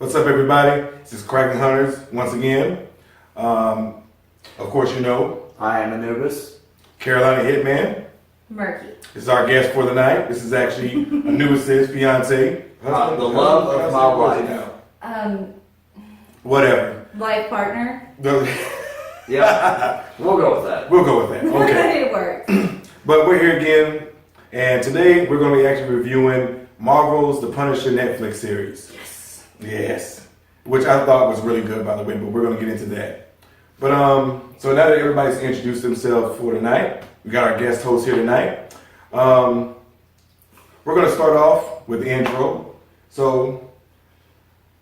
What's up, everybody? This is Kraken Hunters once again. Of course, you know, I am Anubis. Carolina Hitman Murky. is our guest for the night. This is actually Anubis' fiance. The love of my life. Whatever. Life partner. Yeah, we'll go with that. We'll go with that. Okay. It works. But we're here again, and today we're going to be actually reviewing Marvel's The Punisher Netflix series. Yes. Which I thought was really good, by the way, but we're going to get into that. But so now that everybody's introduced themselves for tonight, we got our guest host here tonight. We're going to start off with the intro. So,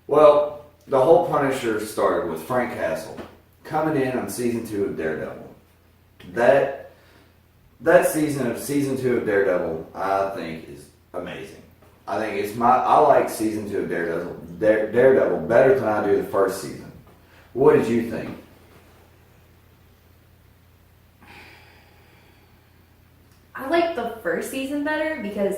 well, the whole Punisher started with Frank Castle coming in on season 2 of Daredevil. That season 2 of Daredevil, I think, is amazing. I think I like season 2 of Daredevil better than I do the first season. What did you think? I like the first season better because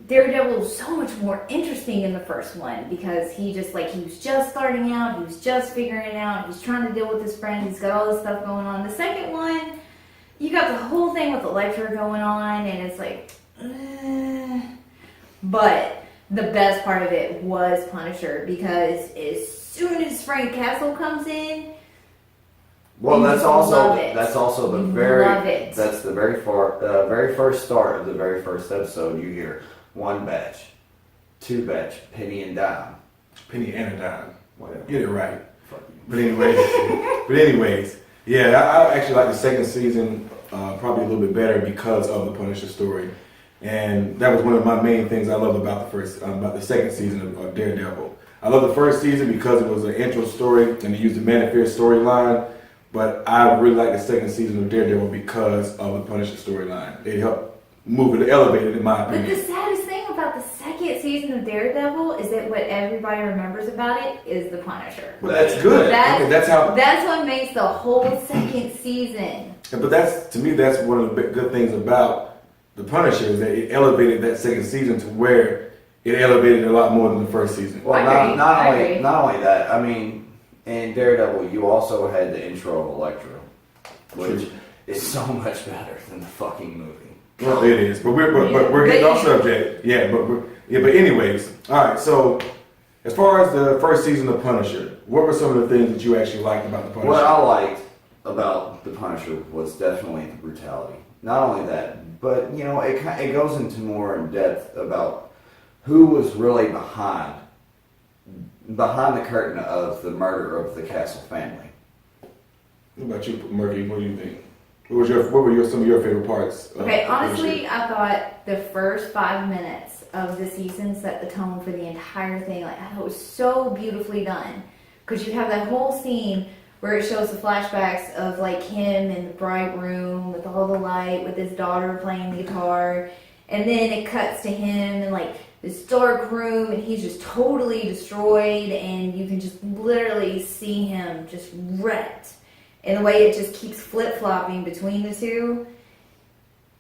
Daredevil was so much more interesting in the first one because he was just starting out, he was just figuring it out, he was trying to deal with his friend, he's got all this stuff going on. The second one, you got the whole thing with Elektra going on, and it's like, But the best part of it was Punisher because as soon as Frank Castle comes in, well, that's also the very first start of the very first episode. You hear one batch, two batch, penny and dime, penny and a dime. Whatever. Get it right. Fuck you. But anyways, yeah, I actually like the second season probably a little bit better because of the Punisher story. And that was one of my main things I loved about the second season of Daredevil. I love the first season because it was an intro story and they used the Man of Fear storyline. But I really like the second season of Daredevil because of the Punisher storyline. It helped move it, elevate it, in my opinion. But the saddest thing about the second season of Daredevil is that what everybody remembers about it is the Punisher. Well, that's good. That's what makes the whole second season. But to me, that's one of the good things about the Punisher is that it elevated that second season to where it elevated a lot more than the first season. Well, not only that. I mean, in Daredevil, you also had the intro of Elektra, which is so much better than the fucking movie. Well, it is, but we're getting off subject. Yeah, but anyways, all right. So, as far as the first season of Punisher, what were some of the things that you actually liked about the Punisher? What I liked about the Punisher was definitely the brutality. Not only that, but it goes into more in depth about who was really behind the curtain of the murder of the Castle family. What about you, Murky? What do you think? What were some of your favorite parts? Okay, honestly, I thought the first 5 minutes of the season set the tone for the entire thing. Like, I thought it was so beautifully done because you have that whole scene where it shows the flashbacks of like him in the bright room with all the light, with his daughter playing the guitar, and then it cuts to him in like this dark room, and he's just totally destroyed, and you can just literally see him just wrecked. And the way it just keeps flip-flopping between the two,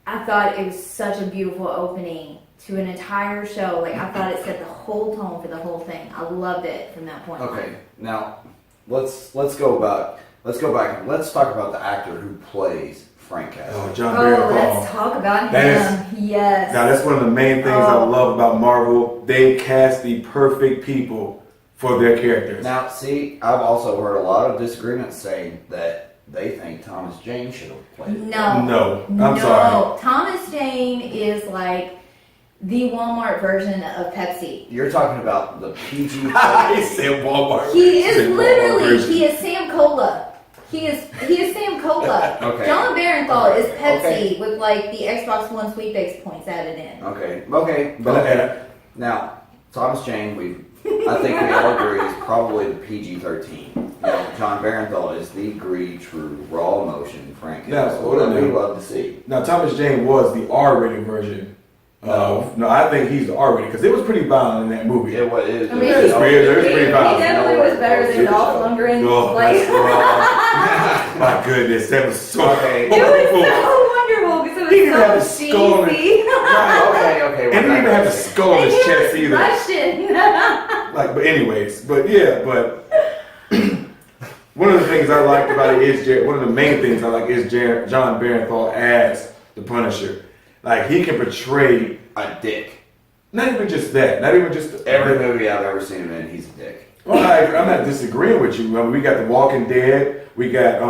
I thought it was such a beautiful opening to an entire show. Like, I thought it set the whole tone for the whole thing. I loved it from that point on. Okay, now let's go back and let's talk about the actor who plays Frank Castle. Oh, John Barrymore. Let's talk about him. Yes. Now, that's one of the main things I love about Marvel. They cast the perfect people for their characters. Now, see, I've also heard a lot of disagreements saying that they think Thomas Jane should have played it. No, I'm sorry. Thomas Jane is like the Walmart version of Pepsi. You're talking about the PG. He said Walmart. He is Sam Cola. He is Sam Cola. Okay. John Barenthal is Pepsi with like the Xbox One sweepstakes points added in. Okay. Now, Thomas Jane, I think we all agree is probably the PG-13. John Barenthal is the gritty, true, raw emotion Frank Castle that we love to see. Now, Thomas Jane was the R-rated version. No, I think he's the R-rated because it was pretty violent in that movie. It was. It was pretty violent. He definitely was better than Dolph Lundgren. My goodness, that was so okay. It was so wonderful because it was he didn't have the skull cheesy. Okay. And he didn't even have the skull on his chest either. Russian. like, but anyways, but yeah, but one of the things I liked about it is one of the main things I like is John Barenthal as the Punisher. Like he can portray A dick. not even just that, not even just Every movie I've ever seen him in, he's a dick. Well, I'm not disagreeing with you. I mean, we got The Walking Dead, we got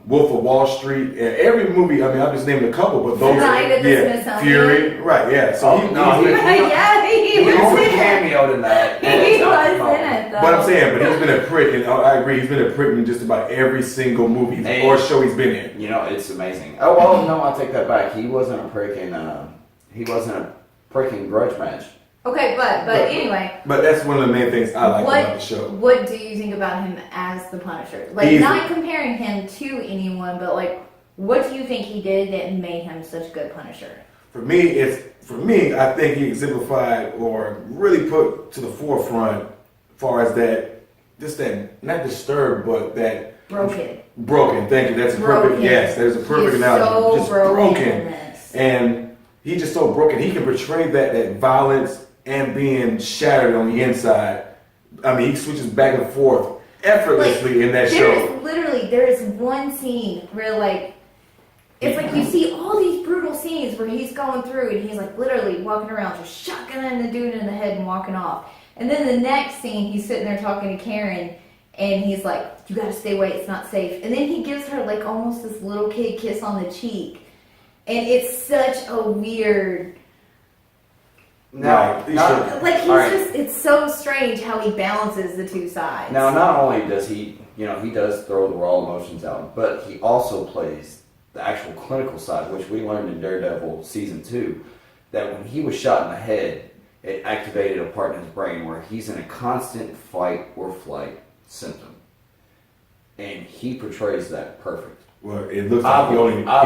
Wolf of Wall Street, and every movie. I mean, I'm just naming a couple, but those, Night at the Smithsonian. Fury, right? Yeah. So Oh, no, he He was only in it. cameoed in that. He was in it, though. But I'm saying, but he's been a prick, and I agree, he's been a prick in just about every single movie or show he's been in. You know, it's amazing. Oh well, no, I'll take that back. He wasn't a prick in Grudge Match. Okay, but anyway. But that's one of the main things I like about the show. What do you think about him as the Punisher? Like, Easy. not comparing him to anyone, but like, what do you think he did that made him such a good Punisher? For me, I think he exemplified or really put to the forefront, as far as that, just that not disturbed, but that Broken. Broken. Thank you. That's a perfect. Yes, that is a perfect analogy. So Just broken in this. and he's just so broken. He can portray that violence and being shattered on the inside. I mean, he switches back and forth effortlessly in that show. There's one scene where like, it's like you see all these brutal scenes where he's going through and he's like literally walking around just shotgunning the dude in the head and walking off. And then the next scene, he's sitting there talking to Karen and he's like, you gotta stay away, it's not safe. And then he gives her like almost this little kid kiss on the cheek. And it's such a weird... Now, it's so strange how he balances the two sides. Now, not only does he does throw the raw emotions out, but he also plays the actual clinical side, which we learned in Daredevil Season 2, that when he was shot in the head, it activated a part in his brain where he's in a constant fight or flight symptom. And he portrays that perfect. Well, it looks like he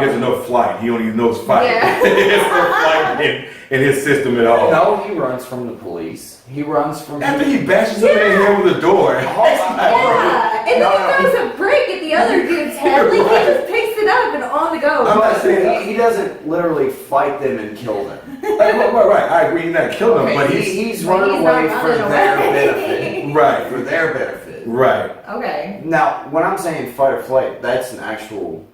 doesn't know flight. He only knows fight. Yeah. There's no flight in his system at all. No, he runs from the police. He runs from... After he bashes him in the head with a door. Yeah, and then he throws a brick at the other dude's head. Like, he just picks it up and on the go. I'm not saying he doesn't literally fight them and kill them. Right. I agree. He's not killing them, but he's running away for their benefit. Right. For their benefit. Right. Okay. Now, when I'm saying fight or flight, that's an actual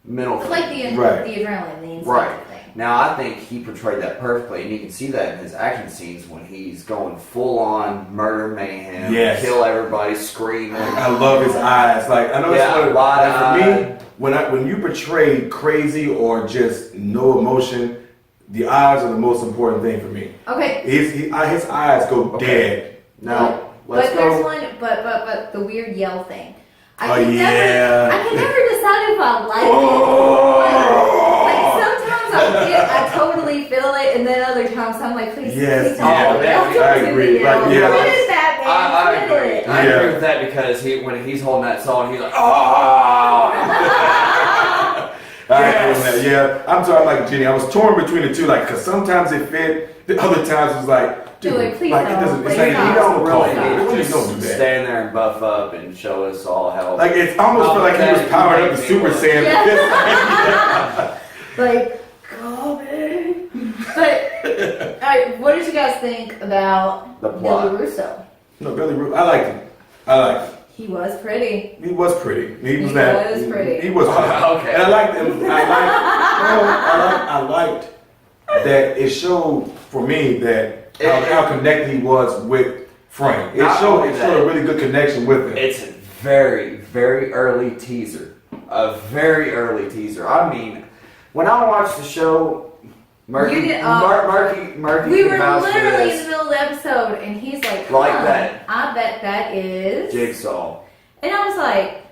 mental thing. Like the adrenaline, the instinctive thing. Now, I think he portrayed that perfectly, and you can see that in his action scenes when he's going full-on murder mayhem, kill everybody, screaming. I love his eyes. Like, I know it's like for me, when you portray crazy or just no emotion, the eyes are the most important thing for me. Okay. His eyes go dead. Now, but there's one, but the weird yell thing. I can never decide if I like it. Like sometimes I totally feel it, and then other times I'm like, please, please don't. I agree. What is that, man? I agree. I agree with that because when he's holding that song, he's like, oh. I'm sorry, like Jenny. I was torn between the two, like, because sometimes it fit, the other times it was like, dude, please like, don't. it doesn't. It's Please like, you don't really Just don't do that. stand there and buff up and show us all how. Like it's almost feel like he was powered up to Super Saiyan. Like, go big. But, all right, what did you guys think about The plot. Billy Russo? No, Billy Russo. I liked him. He was pretty. He was pretty. He was pretty. He was okay. And I liked him. I liked that it showed for me that how connected he was with Frank. It showed a really good connection with him. It's a very, very early teaser. A very early teaser. I mean, when I watched the show, Murky we were literally in the middle of the episode, and he's like that. I bet that is Jigsaw. And I was like,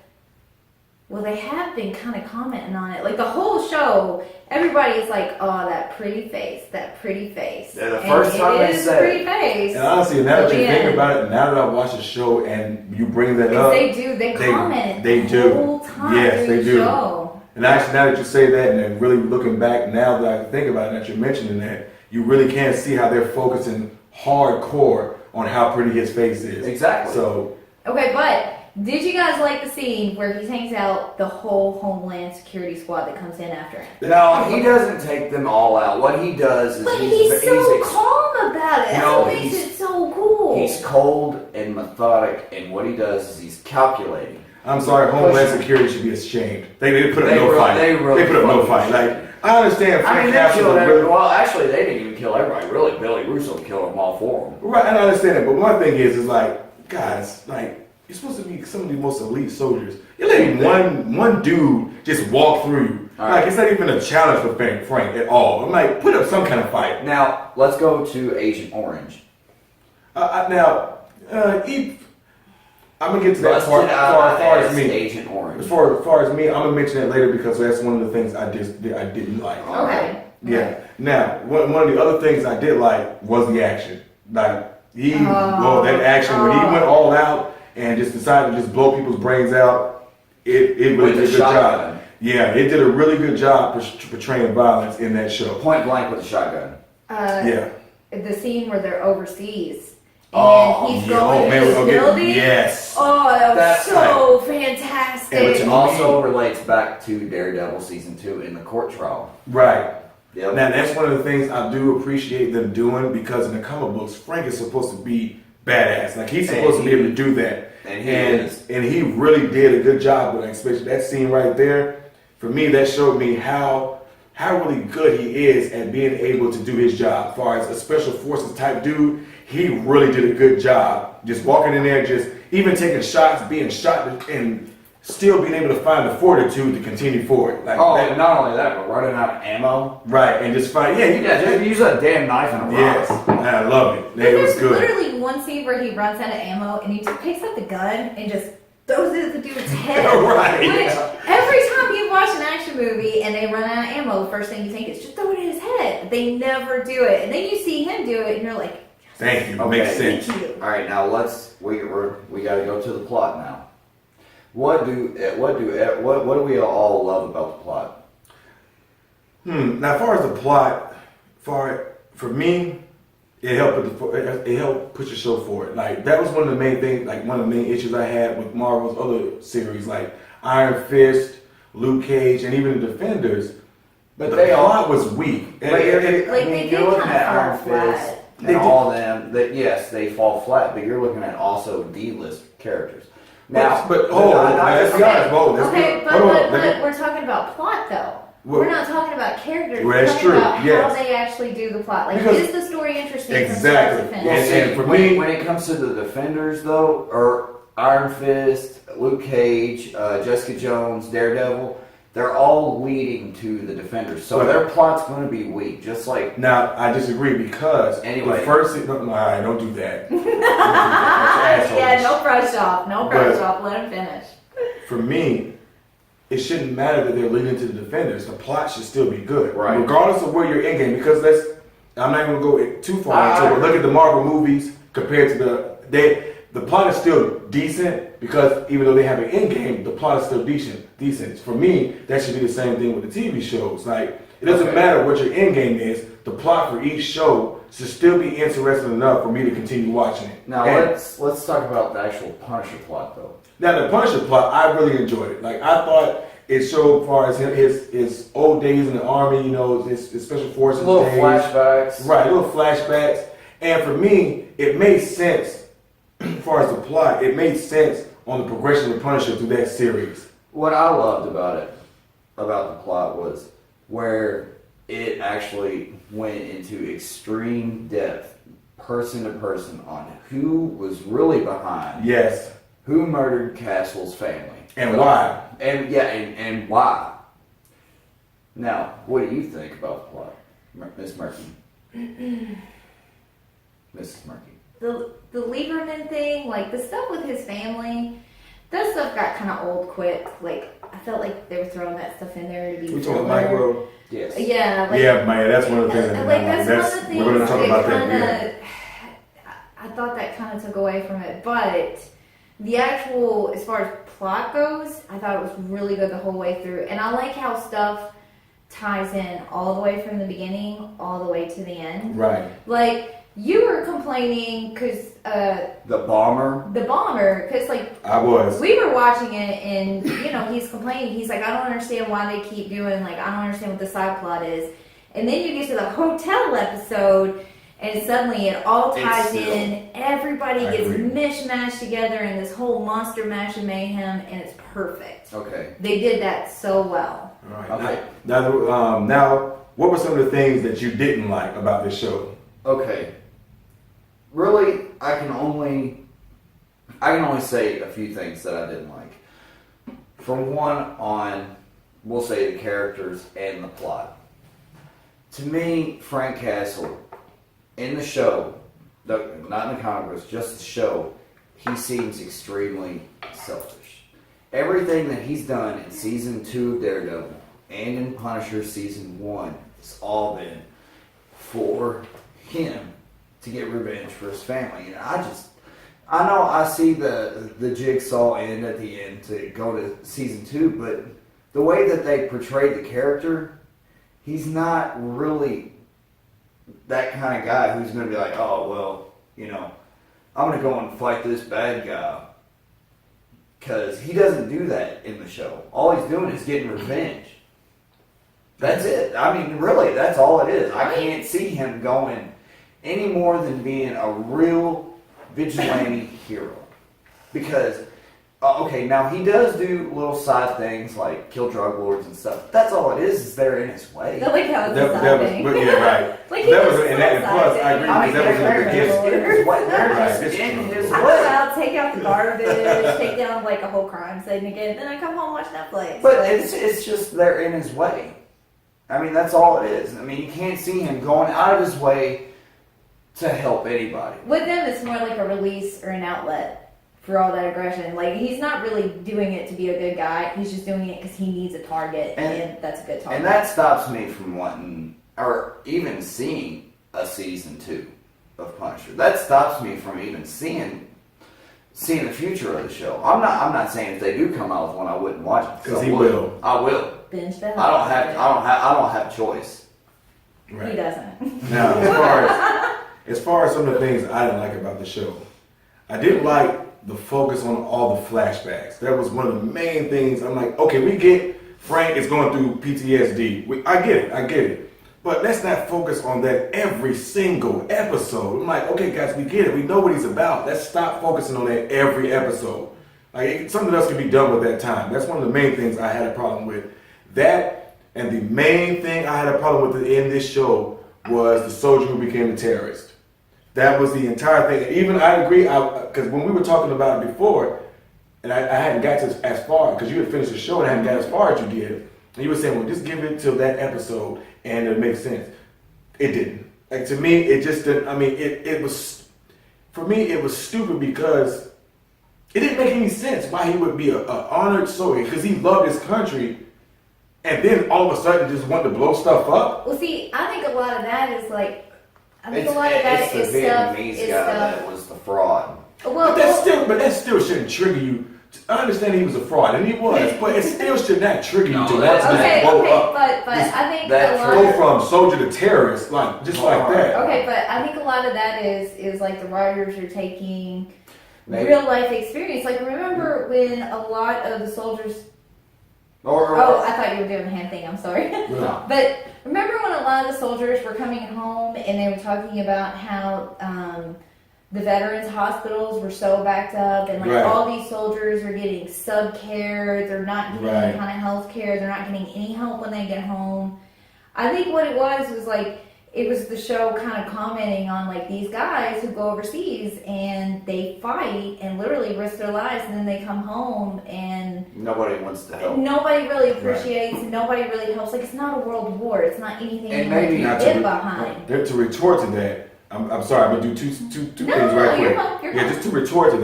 well, they have been kind of commenting on it. Like the whole show, everybody is like, oh, that pretty face. Yeah, the first time they said pretty face. And honestly, now that you think about it, now that I watch the show and you bring that up, they comment they the do. whole time Yes, during they the do. show. And actually, now that you say that, and then really looking back, now that I think about it, that you're mentioning that, you really can see how they're focusing hardcore on how pretty his face is. Exactly. So. Okay, but did you guys like the scene where he hangs out the whole Homeland Security squad that comes in after him? No, he doesn't take them all out. What he does is But he's so calm about it. That's what makes it so cool. He's cold and methodic, and what he does is he's calculating. I'm sorry, Homeland Security should be ashamed. They put up They no really- fight. they really put up no fucking fight. should. Like, I understand I mean, Frank they Castle killed was everybody. really, Well, actually, they didn't even kill everybody. Really, Billy Russo killed them all for him. right, and I understand that, but one thing is like, guys, like, you're supposed to be some of the most elite soldiers. You're letting one dude just walk through you. All Like, right. it's not even a challenge for Frank at all. I'm like, put up some kind of fight. Now, let's go to Agent Orange. I'm gonna get to that Let's part get as far as as me. Agent Orange. As far as me, I'm gonna mention that later because that's one of the things I didn't like. Okay. Yeah. Now, one of the other things I did like was the action. Like that action when he went all out and just decided to just blow people's brains out. It really With did a the good shotgun. job. Yeah, it did a really good job portraying violence in that show. Point blank with a shotgun. Yeah. The scene where they're overseas and Oh, he's Yeah, going to this building. yes. Oh, that was That's so fantastic. Which also relates back to Daredevil season 2 in the court trial. Right. Yep. Now that's one of the things I do appreciate them doing because in the comic books, Frank is supposed to be badass. Like he's supposed to be able to do that, And he is. and he really did a good job with it. Especially that scene right there. For me, that showed me how really good he is at being able to do his job. As far as a special forces type dude, he really did a good job. Just walking in there, just even taking shots, being shot, and still being able to find the fortitude to continue forward. Like that, and not only that, but running out of ammo. right, and just find Just use that damn knife and a rock. yes, I love it. It was There's good. literally one scene where he runs out of ammo and he just picks up the gun and just throws it at the dude's head. Right. Which every time you watch an action movie and they run out of ammo, the first thing you think is just throw it at his head. They never do it, and then you see him do it, and you're like, Thank you. Okay. Makes sense. thank you. All right, now we got to go to the plot now. What do we all love about the plot? Now, as far as the plot, for me, it helped push the show forward. Like that was one of the main things, like one of the main issues I had with Marvel's other series, like Iron Fist, Luke Cage, and even the Defenders. But the they all- plot was weak. And- Like, you're they did looking kinda at fall Iron Fist flat. and They all them. That yes, they fall flat, but you're looking at also D-list characters. Now, let's be honest. Whoa, let's Okay, be, but, hold but, on, but we're talking about plot though. Well- We're not talking about characters. Well, We're that's talking true, about yes. how they actually do the plot. Like, Because- is the story interesting Exactly. from start to well, finish? And see, for when, me- when it comes to the Defenders, though, or Iron Fist, Luke Cage, Jessica Jones, Daredevil, they're all leading to the Defenders, so But- their plot's going to be weak, just like. Now I disagree because Anyway. the first no, all right, don't do that. Don't do that. That's Yeah, assholes. no brush off. No brush But- off. Let him finish. For me, it shouldn't matter that they're leading to the Defenders. The plot should still be good, Right. regardless of where you're in game. Because I'm not even gonna go too far I- into it. Look at the Marvel movies compared to the plot is still decent because even though they have an end game, the plot is still decent. For me, that should be the same thing with the TV shows. Like it doesn't Okay. matter what your end game is. The plot for each show should still be interesting enough for me to continue watching it. Now And- let's talk about the actual Punisher plot, though. now the Punisher plot, I really enjoyed it. Like I thought it showed, as far as his old days in the army, you know, his special forces Little days, flashbacks. right? Little flashbacks, and for me, it made sense. As far as the plot, it made sense on the progression of Punisher through that series. What I loved about the plot, was where it actually went into extreme depth, person to person, on who was really behind, Yes, who murdered Castle's family, and why? and why. Now, what do you think about the plot, Miss Murphy? Mrs. Murphy. The Lieberman thing, like the stuff with his family, that stuff got kind of old quick. Like I felt like they were throwing that stuff in there to be We talking filler. micro. Yes. Yeah, like, Yeah, man, that's one of the things. Like that's one of the things we're going to talk about that. kinda, I thought that kind of took away from it, but the actual, as far as plot goes, I thought it was really good the whole way through, and I like how stuff ties in all the way from the beginning all the way to the end. Right. Like you were complaining because The bomber. the bomber, because like I was. we were watching it, and you know he's complaining. He's like, I don't understand why they keep doing, like, I don't understand what the side plot is. And then you get to the hotel episode, And suddenly it all ties It's still- in. Everybody I gets agree. mishmashed together in this whole monster mash of mayhem, and it's perfect. Okay. They did that so well. All right. Okay. Now, what were some of the things that you didn't like about this show? Okay. Really, I can only say a few things that I didn't like. From one on, we'll say the characters and the plot. To me, Frank Castle, in the show, not in the comic books, just the show, he seems extremely selfish. Everything that he's done in season 2 of Daredevil and in Punisher season 1 has all been for him to get revenge for his family. And I know I see the jigsaw end at the end to go to season 2, but the way that they portrayed the character, he's not really that kind of guy who's going to be like, oh, well, I'm going to go and fight this bad guy. Because he doesn't do that in the show. All he's doing is getting revenge. That's it. I mean, really, that's all it is. I can't see him going any more than being a real vigilante hero. Because, okay, now he does do little side things like kill drug lords and stuff. That's all it is they're in his way. I like how it's That was, but yeah, right. Like, that he was, just and plus, I agree I because mean, that was a they're good in his way. They're just in his I go way. out, take out the garbage, take down like a whole crime scene again, then I come home and watch Netflix. But Like, it's just they're in his way. I mean, that's all it is. I mean, you can't see him going out of his way to help anybody. with them, it's more like a release or an outlet for all that aggression. Like, he's not really doing it to be a good guy. He's just doing it because he needs a target, and that's a good target. And that stops me from wanting, or even seeing a season 2 of Punisher. That stops me from even seeing the future of the show. I'm not saying if they do come out with one, I wouldn't watch it. Because he will. I will. Binge that. I don't have choice. Right. He doesn't. Now, as far as some of the things I didn't like about the show, I didn't like the focus on all the flashbacks. That was one of the main things. I'm like, okay, we get Frank is going through PTSD. I get it. But let's not focus on that every single episode. I'm like, okay, guys, we get it. We know what he's about. Let's stop focusing on that every episode. Like, something else can be done with that time. That's one of the main things I had a problem with. That, and the main thing I had a problem with in this show was the soldier who became a terrorist. That was the entire thing. And even I agree, because when we were talking about it before, and I hadn't got to as far, because you had finished the show and I hadn't got as far as you did, and you were saying, well, just give it till that episode and it'll make sense. It didn't. Like, to me, it just didn't. I mean, it was, for me, it was stupid because it didn't make any sense why he would be an honored soldier, because he loved his country, and then all of a sudden just want to blow stuff up. Well, see, I think a lot of that is like, It's the Vietnamese guy that was the fraud. Well, But that still shouldn't trigger you. I understand he was a fraud, and he was, but it still should not trigger you to want to okay, blow up. but I think that a lot Go of, from soldier to terrorist, like just like that. okay, but I think a lot of that is like the writers are taking Maybe. real life experience. Like, remember when a lot of the soldiers. Or I thought you were doing the hand thing. I'm sorry. no. But remember when a lot of the soldiers were coming home and they were talking about how the veterans hospitals were so backed up, and like Right. all these soldiers are getting sub care, they're not getting Right. any kind of health care, they're not getting any help when they get home. I think what it was like, it was the show kind of commenting on like these guys who go overseas and they fight and literally risk their lives, and then they come home and Nobody wants to help. nobody really appreciates, nobody really helps. Like, it's not a world war, it's not anything And you maybe can not get to- behind. To retort to that, I'm sorry, I'm gonna do two No, things no, right you're quick. fine, you're Yeah, fine. just to retort to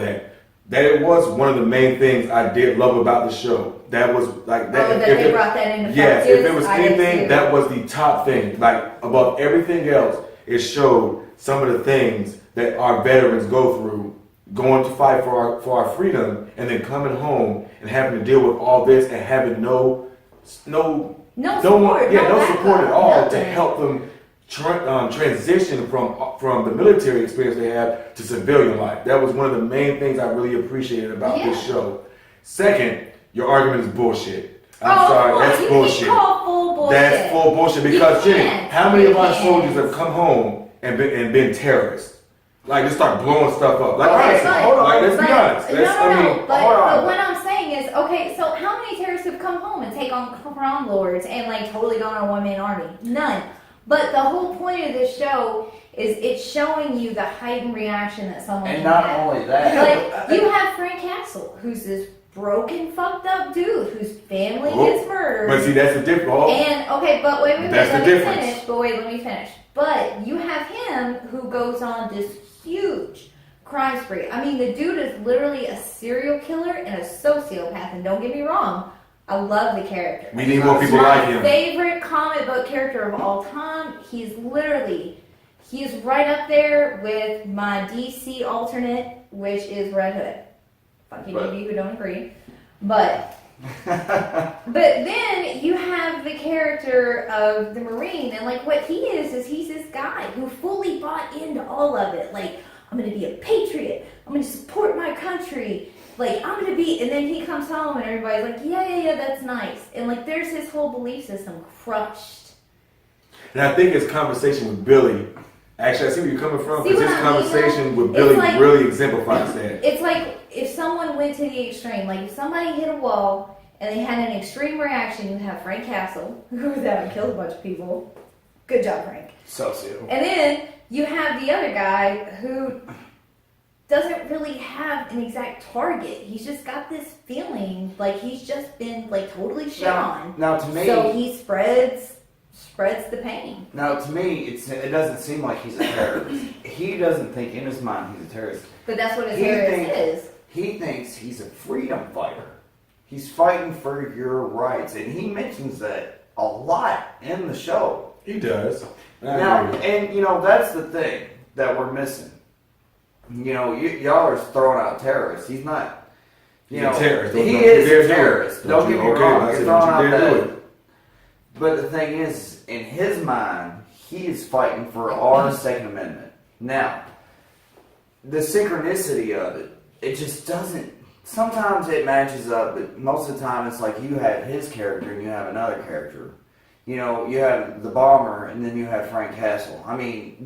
that it was one of the main things I did love about the show. That was like that. Oh, that they brought that into Yes, focus. if it was I did anything, too. that was the top thing. Like, above everything else, it showed some of the things that our veterans go through, going to fight for our freedom, and then coming home and having to deal with all this and having no No one, support, yeah, no no support at all backup, to nothing. help them transition from the military experience they have to civilian life. That was one of the main things I really appreciated about this Yeah. show. Second, your argument is bullshit. I'm Oh, sorry, come on, that's you bullshit. can't call full bullshit. That's full bullshit You because Jenny, can't. how many You of our can't. soldiers have come home and been terrorists. Like, just start blowing stuff up. Like, Okay, honestly, hold on. like, let's be honest. No, Let's, no, I no. mean, But, hold on. but what I'm saying is, okay, so how many terrorists have come home and take on crime lords and like totally gone on a one-man army? None. But the whole point of this show is it's showing you the heightened reaction that someone And can not have. only that, Like, you have Frank Castle, who's this broken, fucked up dude whose family Oh, gets murdered. but see, that's the difference. Oh, And okay, but wait, That's the let me difference. finish. But wait, let me finish. But you have him who goes on this huge crime spree. I mean, the dude is literally a serial killer and a sociopath. And don't get me wrong, I love the character. we need more people My like him. favorite comic book character of all time. He's right up there with my DC alternate, which is Red Hood. Fucking But- of you who don't agree, but then you have the character of the Marine, and like what he is he's this guy who fully bought into all of it. Like, I'm gonna be a patriot. I'm gonna support my country. Like, I'm gonna be, and then he comes home and everybody's like, yeah, that's nice. And like, there's his whole belief system crushed. And I think his conversation with Billy, actually, I see where you're coming from, See because what his I mean, conversation though? with It's Billy like- really exemplifies that. It's like if someone went to the extreme, like if somebody hit a wall and they had an extreme reaction, you have Frank Castle, who was out and killed a bunch of people. Good job, Frank. socio. And then you have the other guy who doesn't really have an exact target. He's just got this feeling like he's just been like totally shit on. Now to me, So he spreads the pain. now to me, it doesn't seem like he's a terrorist. He doesn't think in his mind he's a terrorist. But that's what his He terrorist thinks- is. He thinks he's a freedom fighter. He's fighting for your rights, and he mentions that a lot in the show. He does. I Now, agree. and you know that's the thing that we're missing. You know, y'all are throwing out terrorists. He's not. You He's a know, terrorist. Don't he you is dare a do it. terrorist. Don't get me okay, wrong. I You're said, throwing don't you out dare do that. it. But the thing is, in his mind, he is fighting for our Second Amendment. Now, the synchronicity of it, it just doesn't. Sometimes it matches up, but most of the time it's like you have his character and you have another character. You know, you have the bomber and then you have Frank Castle. I mean,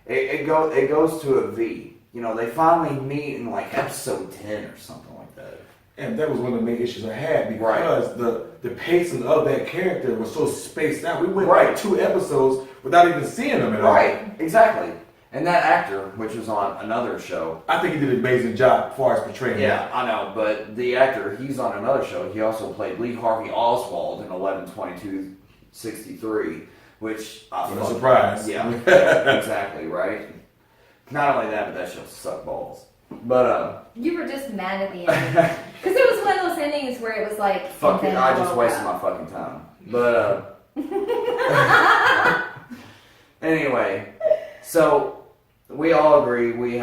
it goes to a V. You know, they finally meet in like episode 10 or something like that. And that was one of the main issues I had, because the pacing of that character was so spaced out. We went like 2 episodes without even seeing him at all. Right, exactly. And that actor, which was on another show. I think he did an amazing job as far as portraying Yeah, I know, but the actor, he's on another show. He also played Lee Harvey Oswald in 11/22/63, which I What a fucking- surprise. Yeah, exactly, right? Not only that, but that show sucked balls. But, You were just mad at the end. Because it was one of those endings where it was like, fuck it, and then I just woke wasted up. my fucking time. But, anyway, so we all agree we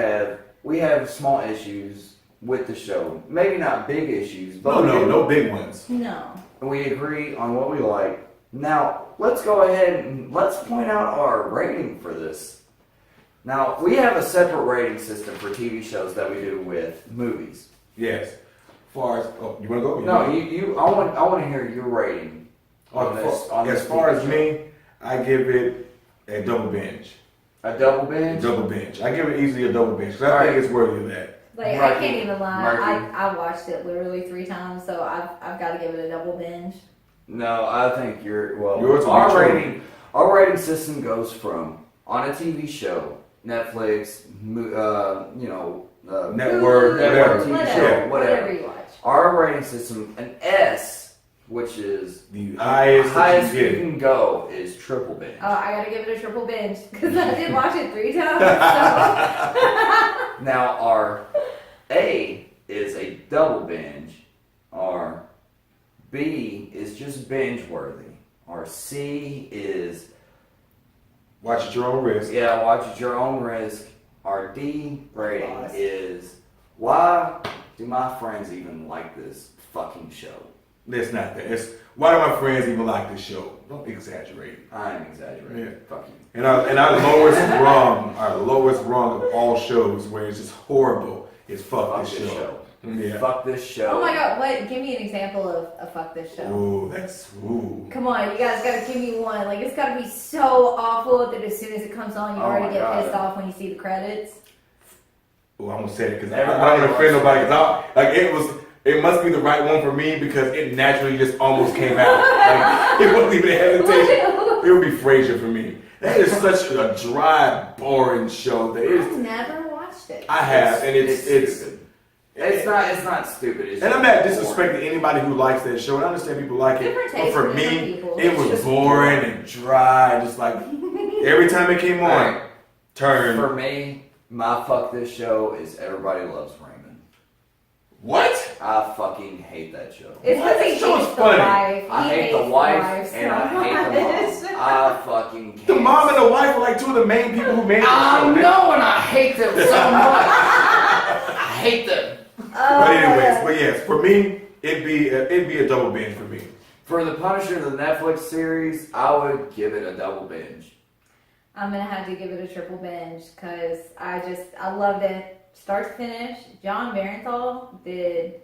have small issues with the show. Maybe not big issues, but No big ones. No. we agree on what we like. Now, let's go ahead and let's point out our rating for this. Now, we have a separate rating system for TV shows that we do with movies. Yes. As far as you want to go? No, I want to hear your rating on this. As far as me, I give it a double binge. a double A binge. double binge. I give it easily a double binge, because I think it's worthy of that. Like, I Murphy. can't even lie. Murphy. I watched it literally 3 times, so I've got to give it a double binge. No, I think yours will be true. Our rating system goes from on a TV show, Netflix, Network, Network, whatever. TV Whatever, show, whatever you watch. Our rating system, an S, which is The highest that you you get. can go, is triple binge. Oh, I got to give it a triple binge because I did watch it 3 times. Now, our A is a double binge. Our B is just binge worthy. Our C is, Watch at your own risk. yeah, watch at your own risk. Our D rating Lost. is, why do my friends even like this fucking show? That's not that. It's why do my friends even like this show? Don't exaggerate. I am exaggerating. Yeah. Fuck you. And our lowest rung of all shows where it's just horrible is fuck Fuck this this show. show. Yeah. Fuck this show. Oh my god, what? Give me an example of a fuck this show. Ooh. Come on, you guys gotta give me one. Like, it's gotta be so awful that as soon as it comes on, you Oh already my get God. pissed off when you see the credits. Oh, I'm gonna say it because I Everybody don't want to offend loves nobody. 'Cause it must be the right one for me because it naturally just almost came out. Like, it wasn't even a hesitation. It would be Frasier for me. That is such a dry, boring show. That I've is. never watched it. I have, and it's stupid. It's not stupid. It's and I'm just not boring. disrespecting anybody who likes that show. And I understand people like it, Different but taste for for different me, people. it It's was just boring and dry. Just like every time it came on, Right. turn. For me, my fuck this show is Everybody Loves Raymond. What? I fucking hate that show. It's What? because he That show is hates the funny. wife. I He hate hates the wife so and I hate the much. mom. I fucking can't. The mom and the wife are like two of the main people who made the I show. man. know, and I hate them so much. I hate them. But anyways, but yes, for me, it'd be a double binge for me. For the Punisher, the Netflix series, I would give it a double binge. I'm gonna have to give it a triple binge because I loved it start to finish. John Barenthal did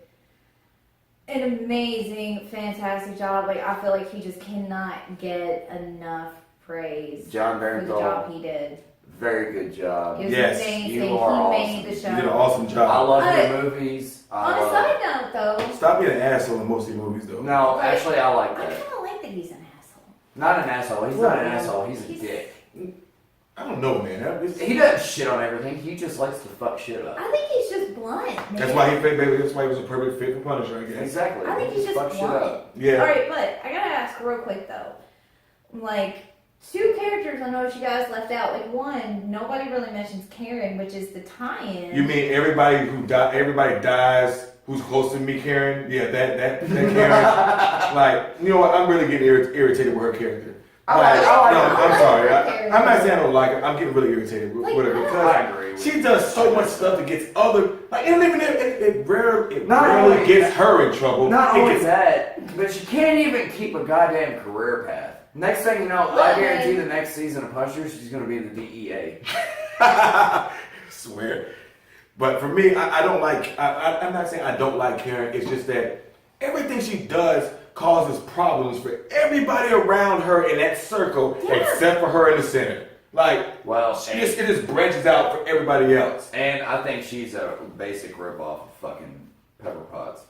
an amazing, fantastic job. Like, I feel like he just cannot get enough praise John for the Barenthal, job he did. very good job. It was Yes, amazing. you He are made awesome. the show. You did an awesome I job. love Uh, your movies. On a side note, though, Stop being an asshole in most of your movies, though. No, Like, actually, I like I that. kind of like that he's an asshole. Not an asshole. He's not an asshole. He's a He's- dick. I don't know, man. He doesn't shit on everything. He just likes to fuck shit up. I think he's just blunt, man. That's why that's why he was a perfect fit for Punisher, I guess. Exactly. I think He he's just fuck shit blunt. up. Yeah. All right, but I gotta ask real quick though. Like, two characters I noticed you guys left out. Like, one, nobody really mentions Karen, which is the tie-in. You mean everybody dies who's close to me, Karen? Yeah, that Karen. Like, you know what? I'm really getting irritated with her character. I like I'm her sorry. character. I'm not saying I don't like her. I'm getting really irritated with her I because agree with she does so much stuff that gets other. Like, it rarely only gets her in trouble. Not It only gets- that, but she can't even keep a goddamn career path. Next thing you know, I guarantee the next season of Punisher, she's going to be in the DEA. Swear. But for me, I don't like. I'm not saying I don't like Karen. It's just that everything she does causes problems for everybody around her in that circle, Yeah. except for her in the center. Like, Well, it just branches out for everybody else. and I think she's a basic ripoff of fucking Pepper Potts.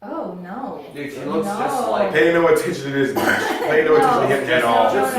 Oh no. Dude, she looks No. just like. Pay no attention to this. Pay no attention to him at all. Just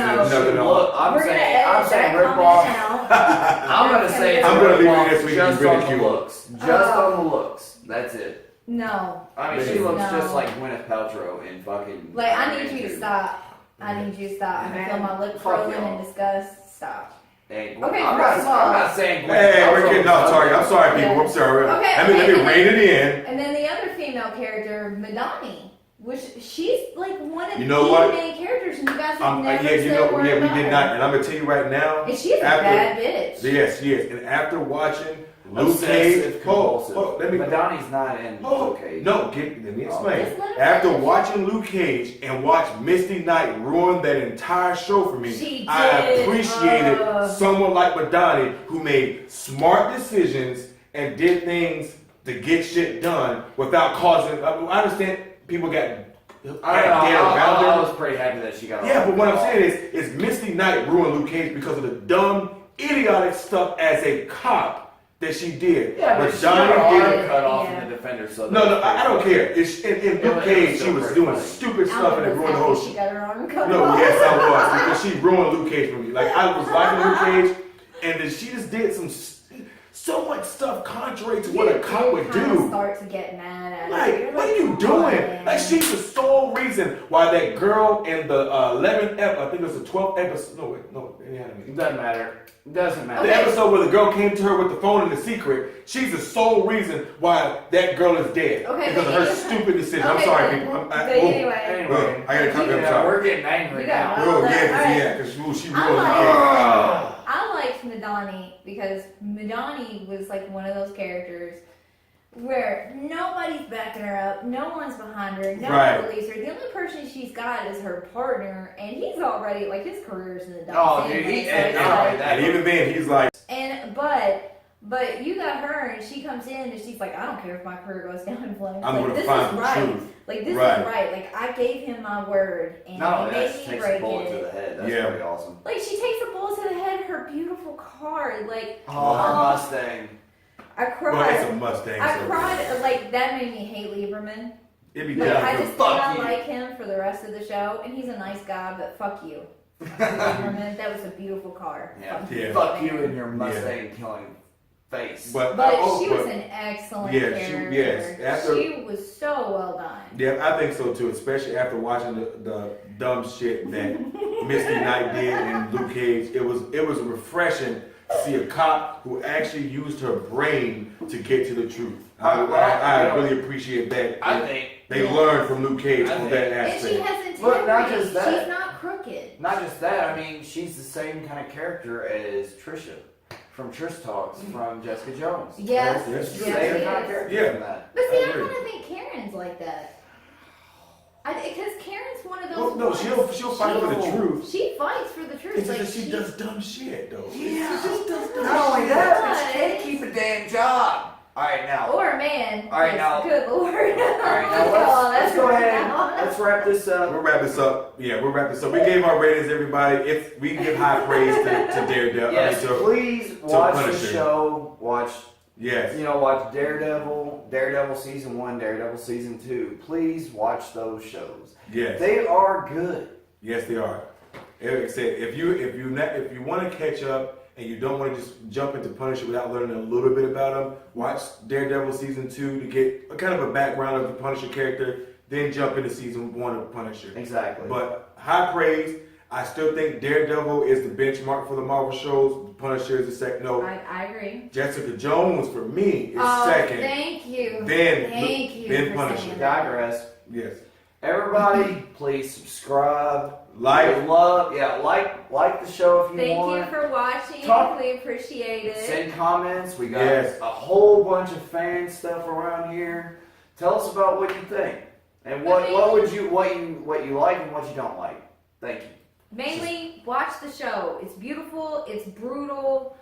No. look. I'm We're saying gonna edit that ripoff. comment out. I'm gonna say it's I'm a gonna leave it ripoff this week just and on the ridicule. looks. Just on the looks. That's it. No. I mean, she looks No. just like Gwyneth Paltrow in fucking. Like, I need you to Two. stop. I need you to stop. I feel my lip Fuck curling y'all. in disgust. Stop. Hey, Okay, I'm first of all- I'm not saying. Hey, we're getting off Paltrow target. I'm is sorry, people. Yeah. I'm sorry. Okay, Let me okay. rein it in. And then the other female character, Madani, which she's like one of You know the what? main characters, and you guys have never Yeah, said a word we about did her. not. And I'm gonna tell you right now. And she's a after- bad bitch. Yes, yes. And after watching Luke Obsessive Cage, compulsive. let me. Madani's not in Oh, Luke Cage. no, let me explain. Just let her After finish. watching Luke Cage and watch Misty Knight ruin that entire show for me, She I did, appreciated someone like Madani who made smart decisions and did things to get shit done without causing. I understand people got I around her. was pretty happy that she got. Yeah, off but what I'm the saying is Misty Knight ruined Luke Cage because of the dumb, idiotic stuff as a cop that she did. Yeah, but she Johnny got her did arm it. cut off Yeah. in the Defender. So No, I don't care. It's, in It Luke was Cage, still she was pretty doing funny. stupid I stuff and it was ruined the whole happy she got her arm cut No, off. yes, I was. Because she ruined Luke Cage for me. Like, I was liking Luke Cage, and then she just did so much stuff contrary to what a cop would do. Start to get mad at her. Like, You're what are you "Come doing? on." Like, she's the sole reason why that girl in the 11th episode, I think it was the 12th episode. No, wait, no, it had to be. It doesn't matter. It doesn't matter. The episode where the girl came to her with the phone and the secret, she's the sole reason why that girl is dead. Okay, because of but her you- stupid decision. I'm Okay, sorry, but- people. but anyway. Anyway, I gotta cut them yeah, sorry. we're getting angry You got now. it. Oh, Alright. yeah, because she I ruined like- Luke Cage. I liked Madani because Madani was like one of those characters where nobody's backing her up, no one's behind her, no Right. one believes her. The only person she's got is her partner, and he's already like his career's in the dumps. Oh, dude, anyway, he so and it's not only like- that. And even then, he's like, but But you got her, and she comes in, and she's like, I don't care if my career goes down in flames. I'm like, gonna this find is the right. truth. Like, this Right. is right. Like, I gave him my word, and Not only he that, made she me takes a break bullet to the it. head. That's Yeah. pretty awesome. Like, she takes a bullet to the head, her beautiful car. Like, Oh, her Mustang. I cried. Well, it's a Mustang. I so cried. Like, that made me hate Lieberman. It'd be Like, I down. just Fuck did not you. like him for the rest of the show, and he's a nice guy, but fuck you. Lieberman, that was a beautiful car. Yeah. Fuck Yeah. Fuck you and your Mustang killing face. But, But oh, she but- was an excellent Yeah, character. yes. She was so well done. Yeah, I think so too, especially after watching the dumb shit that Misty Knight did in Luke Cage. It was refreshing to see a cop who actually used her brain to get to the truth. I really appreciate that. I think They Yeah. learned from Luke Cage I on think- that And she aspect. has integrity. Look, not just that. She's not crooked. not just that. I mean, she's the same kind of character as Trisha from Trish Talks from Jessica Jones. Yes, Yes, She's the yes, same she kind of is. character Yeah. from that. But see, I agree. kind of think Karen's like that. Because Karen's one of those. Well, no, ones- she'll fight for the truth. She fights for the truth. It's just like that she does dumb shit though. Yeah. She just does dumb Not only shit. that, but she can't keep a damn job. All right, now. Or a man. All right, Yes, now- Good lord. All right, now let's go ahead. Let's wrap this up. We'll wrap this up. Yeah, we'll wrap this up. We gave our ratings, everybody. If we can give high praise to Daredevil. Yes, please watch the Punisher. show. Watch, Yes. watch Daredevil season 1, Daredevil season 2. Please watch those shows. Yes. They are good. Yes, they are. Eric said, if you want to catch up and you don't want to just jump into Punisher without learning a little bit about him, watch Daredevil season 2 to get a kind of a background of the Punisher character. Then jump into season 1 of Punisher. Exactly. But high praise. I still think Daredevil is the benchmark for the Marvel shows. Punisher is the second. No, I agree. Jessica Jones for me is Oh, second. thank you. Then Thank you. then for Punisher. saying that. Digress. Yes. Everybody, please subscribe. Like. We love, like the show if you Thank want. you for watching. Talk- We appreciate it. Send comments. We got Yes. a whole bunch of fan stuff around here. Tell us about what you think and what you like and what you don't like. Thank you. Mainly, watch the show. It's beautiful. It's brutal.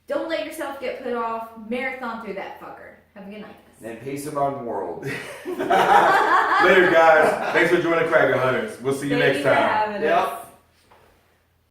Don't let yourself get put off. Marathon through that fucker. Have a good night, guys. And peace among world. Later, guys. Thanks for joining Kraken Hunters. We'll see you Thank next you for time. having us. Yep.